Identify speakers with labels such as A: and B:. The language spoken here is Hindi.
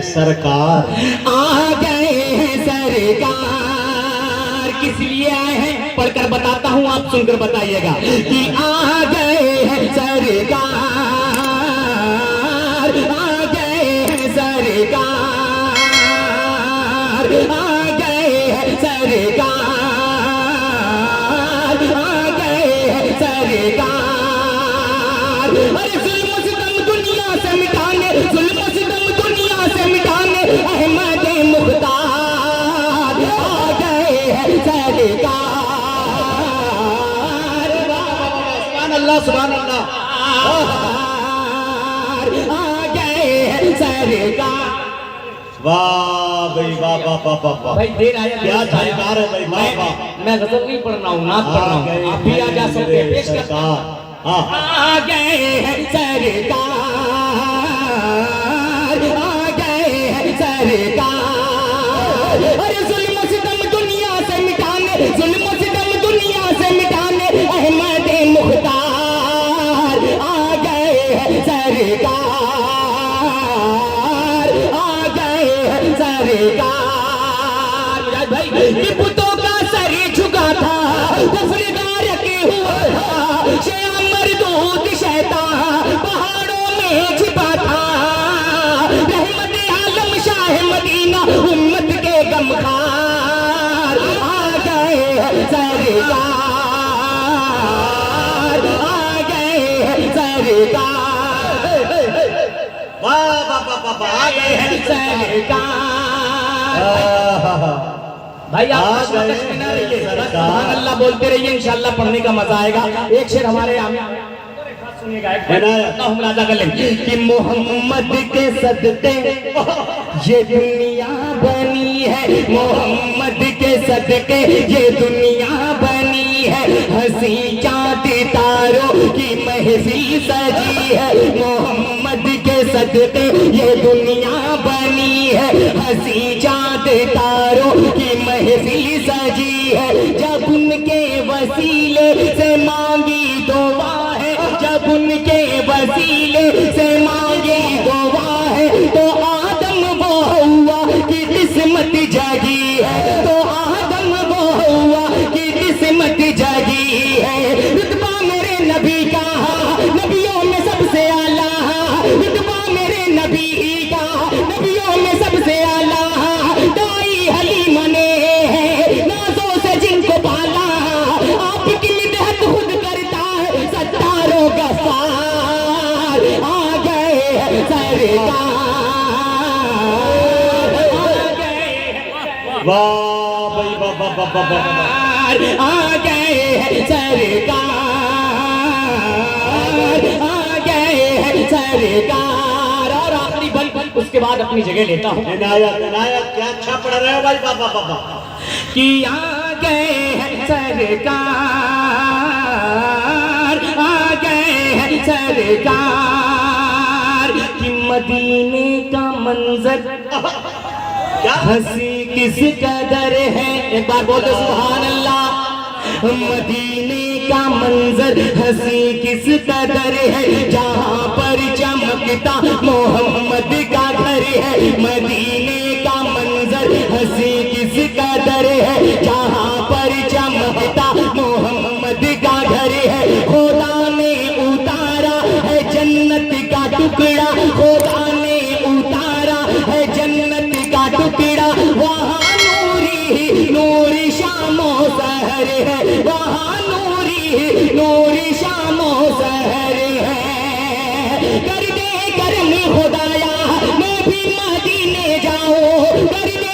A: सरकार,
B: आ गए हैं सरकार। किस लिए आए हैं पढ़कर बताता हूँ, आप सुनकर बताइएगा कि आ गए हैं सरकार, आ गए हैं सरकार, आ गए हैं सरकार, आ गए हैं सरकार। अरे जुल्म सितम दुनिया से मिटाने, जुल्म सितम दुनिया से मिटाने अहमद मुख्तार आ गए हैं सरकार।
A: सुभान अल्लाह, सुभान अल्लाह।
B: आ गए हैं सरकार।
A: वाह भाई, वाह वाह वाह वाह वाह।
B: भाई देर आया,
A: क्या जानकार है भाई, वाह वाह।
B: मैं गजल नहीं पढ़ रहा हूँ, नात पढ़ रहा हूँ, आप भी आ जा सकते हैं। पेश करता हूँ।
A: हाँ,
B: आ गए हैं सरकार, आ गए हैं सरकार। अरे जुल्म सितम दुनिया से मिटाने, जुल्म सितम दुनिया से मिटाने अहमद मुख्तार आ गए हैं सरकार, आ गए हैं सरकार। भाई बुतों का सर झुका था, कुफ्रगार के हुआ था, मरदूद शैतान पहाड़ों में छिपा था। रहमत आलम शाह मदीना उम्मत के गमखार आ गए हैं सरकार, आ गए हैं सरकार।
A: वाह वाह वाह वाह, आ गए हैं
B: सरकार। भाई आप कश्मकश में ना रहिए, सुभान अल्लाह बोलते रहिए, इंशाअल्लाह पढ़ने का मजा आएगा। एक शेर हमारे सुनिएगा, मुलाजा कर लेंगे कि मोहम्मद के सदके ये दुनिया बनी है, मोहम्मद के सदके ये दुनिया बनी है, हंसी चांद तारों की महफिल सजी है। मोहम्मद के सदके ये दुनिया बनी है, हंसी चांद तारों की महफिल सजी है। जब उनके वसीले से मांगी दुआ है, जब उनके वसीले से मांगी दुआ है, तो आदम वो हुआ कि किस्मत जागी है, तो आदम वो हुआ कि किस्मत जागी है। रुतबा मेरे नबी का नबियों में सबसे आला, रुतबा मेरे नबी का नबियों में सबसे आला। दाई हलीमा ने नाजों से जिनको पाला, आपकी मिदहत खुद करता है सत्तारों का सार। आ गए हैं सरकार, आ गए
A: वाह भाई, वाह वाह वाह वाह वाह।
B: आ गए हैं सरकार, आ गए हैं सरकार। और आखिरी बल उसके बाद अपनी जगह लेता हूँ।
A: इनायत, इनायत, क्या अच्छा पढ़ रहे हो भाई, वाह वाह वाह वाह।
B: कि आ गए हैं सरकार, आ गए हैं सरकार। कि मदीने का मंजर हंसी किस कदर है, एक बार बोल दो सुभान अल्लाह। मदीने का मंजर हंसी किस कदर है, जहाँ पर चमकता मोहम्मद का घर है। मदीने का मंजर हंसी किस कदर है, जहाँ पर चमकता मोहम्मद का घर है। खुदा ने उतारा है जन्नत का टुकड़ा, खुदा ने उतारा है जन्नत का टुकड़ा। वहाँ नूरी नूरी शामो सहर है, वहाँ नूरी नूरी शामो सहर है। कर दे करम खुदाया मैं भी मदीने जाऊं, कर दे